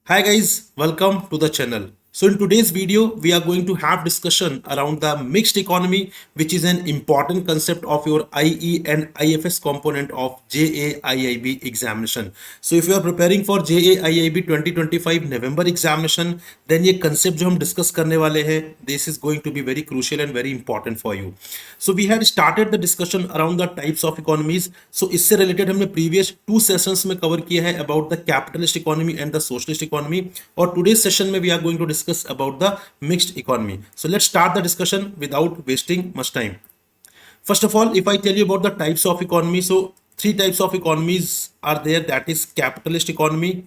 Hi guys, welcome to the channel. So in today's video, we are going to have discussion around the mixed economy, which is an important concept of your IE and IFS component of JAIIB examination. So if you are preparing for JAIIB 2025 November examination, then ये concept जो हम discuss करने वाले हैं, this is going to be very crucial and very important for you. So we had started the discussion around the types of economies. So इससे related हमने previous 2 sessions में cover किया है about the capitalist economy and the socialist economy. और today's session में we are going to discuss about the mixed economy. So let's start the discussion without wasting much time. First of all, if I tell you about the types of economy, so three types of economies are there. That is capitalist economy,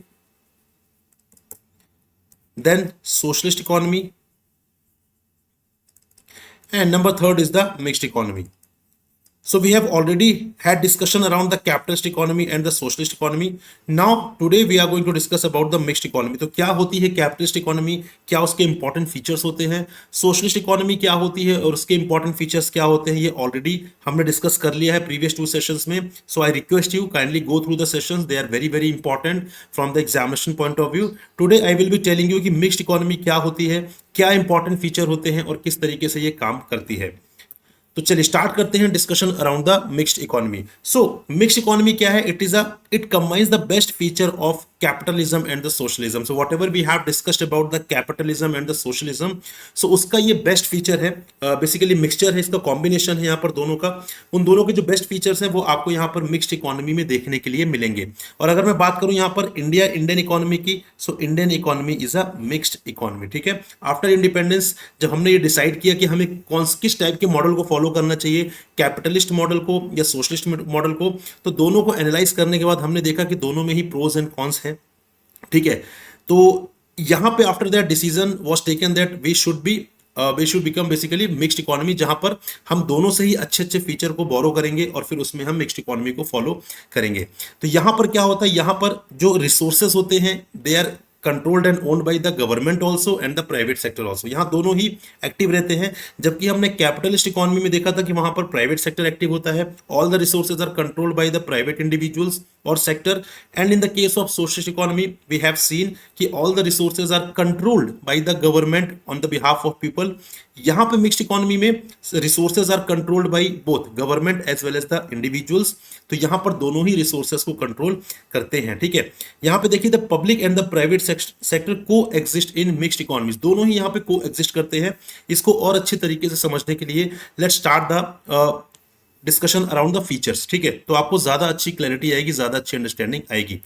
then socialist economy, and number third is the mixed economy. So we have already had discussion around the capitalist economy and the socialist economy. Now today we are going to discuss about the mixed economy. तो क्या होती है capitalist economy, क्या उसके important features होते हैं, socialist economy क्या होती है और उसके important features क्या होते हैं, ये already हमने discuss कर लिया है previous 2 sessions में. So I request you kindly go through the sessions. They are very very important from the examination point of view. Today I will be telling you कि mixed economy क्या होती है, क्या important feature होते हैं और किस तरीके से ये काम करती है. तो चलिए स्टार्ट करते हैं discussion around the mixed economy. So mixed economy क्या है? It combines the best feature of capitalism and the socialism. So whatever we have discussed about the capitalism and the socialism, so उसका ये best feature है. Basically mixture है, इसका combination है यहाँ पर दोनों का. उन दोनों के जो बेस्ट फीचर्स हैं वो आपको यहाँ पर मिक्स्ड इकोनॉमी में देखने के लिए मिलेंगे. और अगर मैं बात करूँ यहाँ पर इंडियन इकोनॉमी की, so Indian economy is a mixed economy. ठीक है, आफ्टर इंडिपेंडेंस जब हमने ये डिसाइड किया कि हमें किस टाइप के मॉडल को फॉलो करना चाहिए, कैपिटलिस्ट मॉडल को या सोशलिस्ट मॉडल को, तो दोनों को एनालाइज करने के बाद हमने देखा कि दोनों में ही प्रोज एंड कॉन्स है. ठीक है, तो यहां पे after that decision was taken that we should become basically mixed economy, जहां पर हम दोनों से ही अच्छे अच्छे फीचर को बोरो करेंगे और फिर उसमें हम मिक्स्ड इकोनॉमी को फॉलो करेंगे. तो यहां पर क्या होता है, यहां पर जो रिसोर्सेज होते हैं they are controlled and owned by the government also and the private sector also. यहाँ दोनों ही एक्टिव रहते हैं. जबकि हमने कैपिटलिस्ट इकोनॉमी में देखा था कि वहां पर प्राइवेट सेक्टर एक्टिव होता है. All the resources are controlled by the private individuals और sector. And in the case of socialist economy we have seen कि all the resources are controlled by the government on the behalf of people. यहाँ पे mixed economy में resources are controlled by both government as well as the individuals. तो यहाँ पर दोनों ही resources को control करते हैं. ठीक है, यहाँ पे देखिए the public and the private sector को एग्जिस्ट इन मिक्स्ड इकोनॉमीज. दोनों ही यहाँ पे को एग्जिस्ट करते हैं. इसको और अच्छे तरीके से समझने के लिए let's start the discussion around the features. ठीक है, तो आपको ज्यादा अच्छी क्लैरिटी आएगी, ज्यादा अच्छी अंडरस्टैंडिंग आएगी.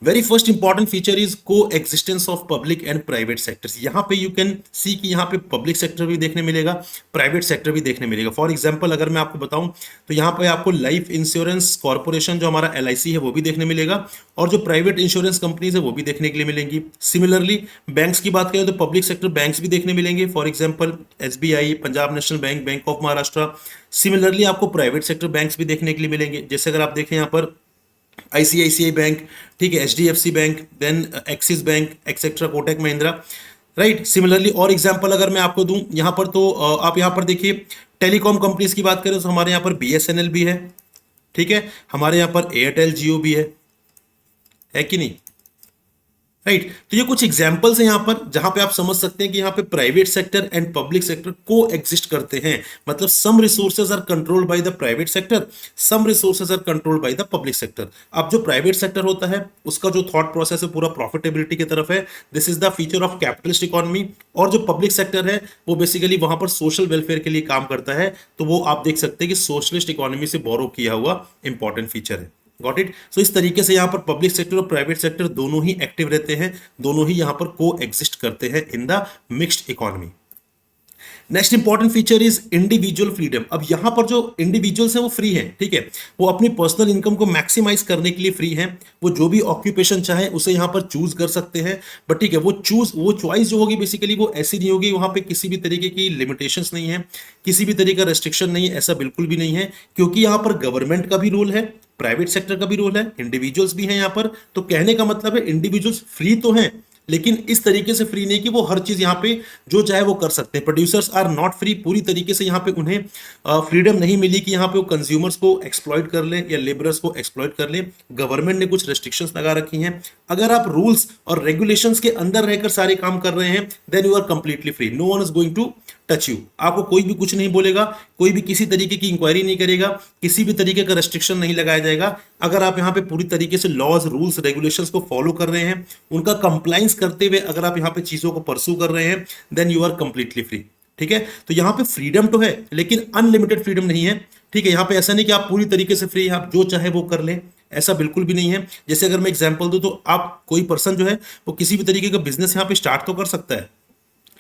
Very first important feature is coexistence of public and private sectors. यहाँ पे यू कैन सी कि यहाँ पे पब्लिक सेक्टर भी देखने मिलेगा, प्राइवेट सेक्टर भी देखने मिलेगा. फॉर एग्जांपल अगर मैं आपको बताऊं तो यहाँ पे आपको लाइफ इंश्योरेंस कॉर्पोरेशन जो हमारा LIC है वो भी देखने मिलेगा, और जो प्राइवेट इंश्योरेंस कंपनीज है वो भी देखने के लिए मिलेंगी. सिमिलरली बैंक्स की बात करें तो पब्लिक सेक्टर बैंक्स भी देखने मिलेंगे. For example SBI, Punjab national bank, bank of Maharashtra. Similarly आपको प्राइवेट सेक्टर बैंक्स भी देखने के लिए मिलेंगे. जैसे अगर आप देखें यहाँ पर ICICI बैंक, ठीक है, HDFC bank, then Axis bank etcetera, Kotak Mahindra. Right, similarly और एग्जांपल अगर मैं आपको दूं यहां पर, तो आप यहां पर देखिए टेलीकॉम कंपनीज की बात करें तो हमारे यहां पर BSNL भी है. ठीक है, हमारे यहां पर एयरटेल जियो भी है कि नहीं? राइट, तो ये कुछ एग्जाम्पल्स हैं यहाँ पर जहां पे आप समझ सकते हैं कि यहाँ पे private sector and public sector coexist करते हैं. मतलब some resources are controlled by the private sector, some resources are controlled by the public sector. अब जो प्राइवेट सेक्टर होता है उसका जो थॉट प्रोसेस है पूरा प्रॉफिटेबिलिटी की तरफ है. This is the feature of capitalist economy. और जो पब्लिक सेक्टर है वो बेसिकली वहां पर सोशल वेलफेयर के लिए काम करता है. तो वो आप देख सकते हैं कि सोशलिस्ट इकोनॉमी से बोरो किया हुआ इंपॉर्टेंट फीचर है. Got it? सो इस तरीके से यहां पर पब्लिक सेक्टर और प्राइवेट सेक्टर दोनों ही एक्टिव रहते हैं, दोनों ही यहां पर को एग्जिस्ट करते हैं in the mixed economy. Next important feature is individual freedom. अब यहां पर जो इंडिविजुअल्स हैं वो फ्री हैं. ठीक है, वो अपनी पर्सनल इनकम को मैक्सिमाइज करने के लिए फ्री हैं. वो जो भी ऑक्यूपेशन चाहे उसे यहां पर चूज कर सकते हैं. बट ठीक है, वो चॉइस जो होगी बेसिकली वो ऐसी नहीं होगी, वहां पे किसी भी तरीके की लिमिटेशंस नहीं है, किसी भी तरीके का रेस्ट्रिक्शन नहीं है, ऐसा बिल्कुल भी नहीं है. क्योंकि यहां पर गवर्नमेंट का भी रोल है, प्राइवेट सेक्टर का भी रोल है, इंडिविजुअल्स भी हैं यहाँ पर. तो कहने का मतलब है इंडिविजुअल्स फ्री तो हैं लेकिन इस तरीके से फ्री नहीं कि वो हर चीज यहाँ पे जो चाहे वो कर सकते हैं। प्रोड्यूसर्स आर नॉट फ्री, पूरी तरीके से यहाँ पे उन्हें फ्रीडम नहीं मिली कि यहाँ पे वो कंज्यूमर्स को एक्सप्लॉइट कर लें या लेबरर्स को एक्सप्लॉइट कर लें। गवर्नमेंट ने कुछ रेस्ट्रिक्शंस लगा रखी हैं। अगर आप रूल्स और रेगुलेशंस के अंदर रहकर सारे काम कर रहे हैं then you are completely free, no one is going to touch you. आपको कोई भी कुछ नहीं बोलेगा, कोई भी किसी तरीके की इंक्वायरी नहीं करेगा, किसी भी तरीके का रेस्ट्रिक्शन नहीं लगाया जाएगा। अगर आप यहाँ पे पूरी तरीके से लॉज रूल्स रेगुलेशंस को फॉलो कर रहे हैं, उनका कंप्लाइंस करते हुए अगर आप यहाँ पे चीजों को परस्यू कर रहे हैं then you are completely free. ठीक है, तो यहाँ पे फ्रीडम तो है लेकिन अनलिमिटेड फ्रीडम नहीं है। ठीक है, यहाँ पे ऐसा नहीं कि आप पूरी तरीके से फ्री हैं, आप जो चाहे वो कर लें, ऐसा बिल्कुल भी नहीं है। जैसे अगर मैं एग्जांपल दूं तो आप कोई पर्सन जो है वो किसी भी तरीके का बिजनेस यहाँ पे स्टार्ट तो कर सकता है,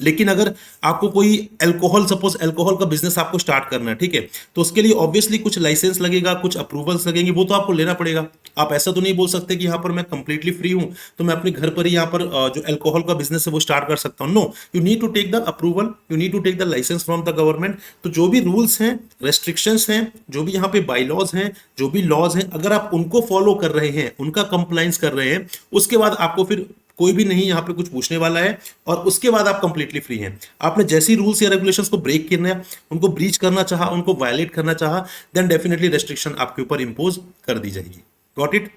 लेकिन अगर आपको कोई अल्कोहल, सपोज अल्कोहल का बिजनेस आपको स्टार्ट करना है, ठीक है, तो उसके लिए ऑब्वियसली कुछ लाइसेंस लगेगा, कुछ अप्रूवल्स लगेंगे, वो तो आपको लेना पड़ेगा। आप ऐसा तो नहीं बोल सकते कि यहाँ पर मैं कंप्लीटली फ्री हूं तो मैं अपने घर पर ही यहाँ पर जो अल्कोहल का बिजनेस है वो स्टार्ट कर सकता हूँ। No, you need to take the approval, you need to take the licence from the government. तो जो भी रूल्स हैं, रेस्ट्रिक्शंस हैं, जो भी यहाँ पे बाईलॉज हैं, जो भी लॉज हैं, अगर आप उनको फॉलो कर रहे हैं, उनका कंप्लाइंस कर रहे हैं, उसके बाद आपको फिर कोई भी नहीं यहाँ पे कुछ पूछने वाला है और उसके बाद आप कंप्लीटली फ्री हैं। आपने जैसे ही रूल्स या रेगुलेशंस को ब्रेक करना है, उनको ब्रीच करना चाहा, उनको वायलेट करना चाहा, देन डेफिनेटली रेस्ट्रिक्शन आपके ऊपर इंपोज कर दी जाएगी। Got it?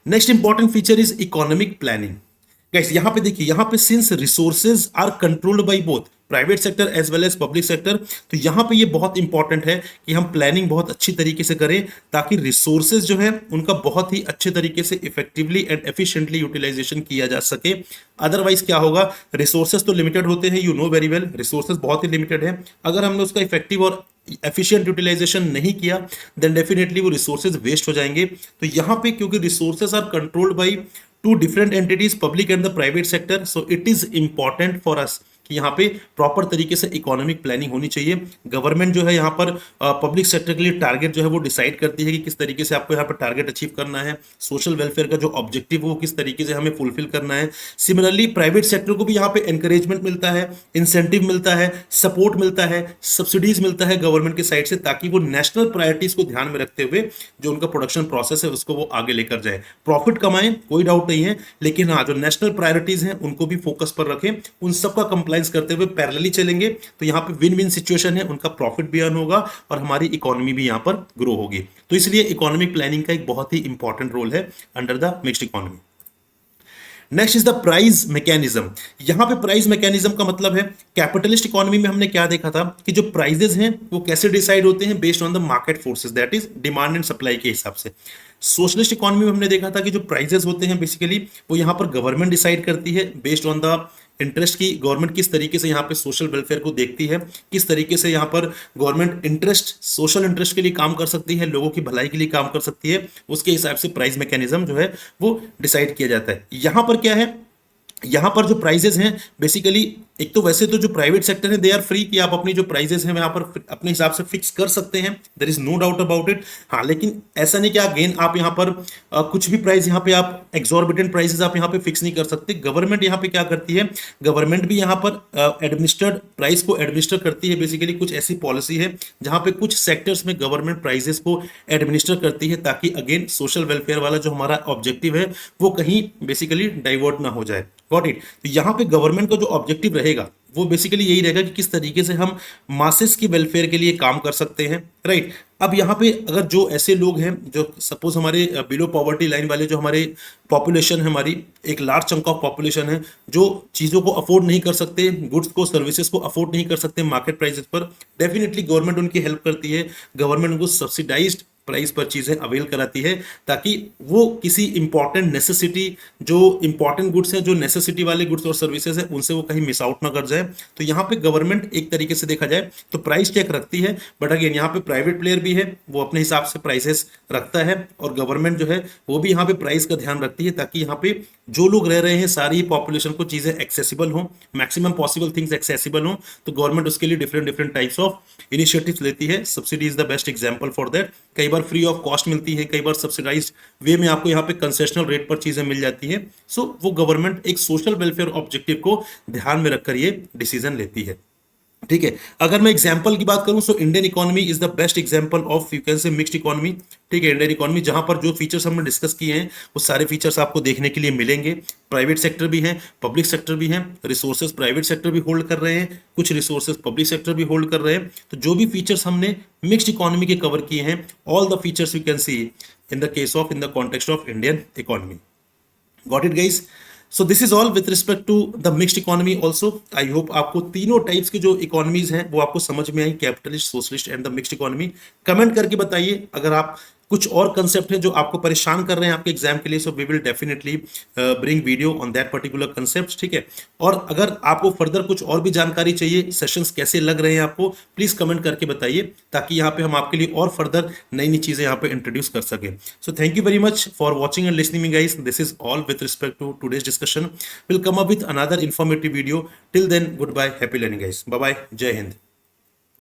Next important feature is economic planning. Guys यहाँ पे देखिए, यहाँ पे since resources are controlled by both private sector as well as public sector, तो यहाँ पे ये बहुत इंपॉर्टेंट है कि हम प्लानिंग बहुत अच्छी तरीके से करें ताकि रिसोर्सेज जो है उनका बहुत ही अच्छे तरीके से इफेक्टिवली एंड एफिशिएंटली यूटिलाइजेशन किया जा सके। अदरवाइज क्या होगा, रिसोर्सेज तो लिमिटेड होते हैं, you know very well, resources बहुत ही लिमिटेड है। अगर हमने उसका इफेक्टिव और एफिशिएंट यूटिलाइजेशन नहीं किया देन डेफिनेटली वो रिसोर्सेज वेस्ट हो जाएंगे। तो यहाँ पे क्योंकि resources are controlled by two different entities, public and the private sector, so it is important for us कि यहाँ पे प्रॉपर तरीके से इकोनॉमिक प्लानिंग होनी चाहिए। गवर्नमेंट जो है यहाँ पर पब्लिक सेक्टर के लिए टारगेट जो है वो डिसाइड करती है कि किस तरीके से आपको यहाँ पर टारगेट अचीव करना है, सोशल वेलफेयर का जो ऑब्जेक्टिव वो किस तरीके से हमें फुलफिल करना है। सिमिलरली प्राइवेट सेक्टर को भी यहाँ पे एनकरेजमेंट मिलता है, इंसेंटिव मिलता है, सपोर्ट मिलता है, सब्सिडीज मिलता है गवर्नमेंट की साइड से, ताकि वो नेशनल प्रायोरिटीज को ध्यान में रखते हुए जो उनका प्रोडक्शन प्रोसेस है उसको वो आगे लेकर जाए, प्रॉफिट कमाएं, कोई डाउट नहीं है, लेकिन हाँ जो नेशनल प्रायोरिटीज हैं उनको भी फोकस पर रखें, उन सबका कंप्लाइंस करते हुए पैरेलली चलेंगे तो यहाँ पे विन विन सिचुएशन है, उनका प्रॉफिट भी अर्न होगा और हमारी इकोनॉमी भी यहाँ पर ग्रो होगी। तो इसलिए इकोनॉमिक प्लानिंग का एक बहुत ही इंपॉर्टेंट रोल है under the mixed economy. Next is the price mechanism. यहां पे प्राइस मैकेनिज्म का मतलब है, कैपिटलिस्ट इकोनॉमी में हमने क्या देखा था कि जो प्राइजेस हैं वो कैसे डिसाइड होते हैं, based on the market forces, that is demand and supply के हिसाब से। सोशलिस्ट इकोनॉमी में हमने देखा था कि जो प्राइजेस होते हैं बेसिकली वो यहाँ पर गवर्नमेंट डिसाइड करती है बेस्ड ऑन द इंटरेस्ट की, गवर्नमेंट किस तरीके से यहाँ पे सोशल वेलफेयर को देखती है, किस तरीके से यहाँ पर गवर्नमेंट इंटरेस्ट, सोशल इंटरेस्ट के लिए काम कर सकती है, लोगों की भलाई के लिए काम कर सकती है, उसके हिसाब से प्राइस मैकेनिज्म जो है वो डिसाइड किया जाता है। यहाँ पर क्या है, यहाँ पर जो प्राइजेस हैं बेसिकली, एक तो वैसे तो जो प्राइवेट सेक्टर है दे आर फ्री कि आप अपनी जो प्राइजेस हैं यहाँ पर अपने हिसाब से फिक्स कर सकते हैं, there is no doubt about it. हाँ, लेकिन ऐसा नहीं कि अगेन आप यहाँ पर कुछ भी प्राइस यहाँ पे आप एक्सॉर्बिटेंट प्राइसेस आप यहाँ पे फिक्स नहीं कर सकते। गवर्नमेंट यहाँ पे क्या करती है, गवर्नमेंट भी यहाँ पर एडमिनिस्टर्ड प्राइस को एडमिनिस्टर करती है। बेसिकली कुछ ऐसी पॉलिसी है जहाँ पे कुछ सेक्टर्स में गवर्नमेंट प्राइजेस को एडमिनिस्टर करती है ताकि अगेन सोशल वेलफेयर वाला जो हमारा ऑब्जेक्टिव है वो कहीं बेसिकली डाइवर्ट ना हो जाए। Got it? तो यहाँ पे गवर्नमेंट का जो ऑब्जेक्टिव रहेगा वो बेसिकली यही रहेगा कि किस तरीके से हम मासेस की वेलफेयर के लिए काम कर सकते हैं, राइट। अब यहाँ पे अगर जो ऐसे लोग हैं जो सपोज हमारे बिलो पॉवर्टी लाइन वाले जो हमारे पॉपुलेशन है, हमारी एक लार्ज चंक ऑफ पॉपुलेशन है जो चीज़ों को अफोर्ड नहीं कर सकते, गुड्स को, सर्विसेज को अफोर्ड नहीं कर सकते मार्केट प्राइसेस पर, डेफिनेटली गवर्नमेंट उनकी हेल्प करती है, गवर्नमेंट उनको सब्सिडाइज्ड प्राइस पर चीजें अवेल कराती है ताकि वो किसी इंपॉर्टेंट नेसेसिटी, जो इंपॉर्टेंट गुड्स हैं, जो नेसेसिटी वाले गुड्स और सर्विसेज हैं, उनसे वो कहीं मिस आउट ना कर जाए। तो यहाँ पे गवर्नमेंट एक तरीके से देखा जाए तो प्राइस चेक रखती है, बट अगेन यहाँ पे प्राइवेट प्लेयर भी है, वो अपने हिसाब से प्राइसेस रखता है, और गवर्नमेंट जो है वो भी यहाँ पे प्राइस का ध्यान रखती है ताकि यहाँ पे जो लोग रह रहे हैं सारी पॉपुलेशन को चीजें एक्सेसिबल हो, मैक्सिमम पॉसिबल थिंग्स एक्सेसिबल हो। तो गवर्नमेंट उसके लिए different different types of initiatives लेती है। Subsidy is the best example for that. कई बार फ्री ऑफ कॉस्ट मिलती है, कई बार सब्सिडाइज्ड वे में आपको यहाँ पे कंसेशनल रेट पर चीजें मिल जाती है। सो वो गवर्नमेंट एक सोशल वेलफेयर ऑब्जेक्टिव को ध्यान में रखकर ये डिसीजन लेती है। ठीक है। अगर मैं एग्जांपल की बात करूं, so Indian economy is the best example of you can say mixed economy. ठीक है, इंडियन इकोनॉमी जहां पर जो फीचर्स हमने डिस्कस किए हैं वो सारे फीचर्स आपको देखने के लिए मिलेंगे। प्राइवेट सेक्टर भी है, पब्लिक सेक्टर भी है, रिसोर्सेज प्राइवेट सेक्टर भी होल्ड कर रहे हैं, कुछ रिसोर्सेज पब्लिक सेक्टर भी होल्ड कर रहे हैं। तो जो भी फीचर्स हमने मिक्स्ड इकोनॉमी के कवर किए हैं, all the features you can see in the case of in the context of Indian economy. Got it guys? So this is all with respect to the mixed economy also. I hope आपको तीनों types की जो economies हैं वो आपको समझ में आई, capitalist, socialist and the mixed economy. Comment करके बताइए अगर आप कुछ और कंसेप्ट है जो आपको परेशान कर रहे हैं आपके एग्जाम के लिए, so we will definitely bring video on that particular concept. ठीक है, और अगर आपको फर्दर कुछ और भी जानकारी चाहिए, सेशंस कैसे लग रहे हैं आपको, प्लीज कमेंट करके बताइए ताकि यहाँ पे हम आपके लिए और फर्दर नई नई चीजें यहाँ पे इंट्रोड्यूस कर सकें। So thank you very much for watching and listening me guys. This is all with respect to today's discussion. Will come up with another informative video. Till then, good bye, happy learning guys, bye bye, Jai Hind.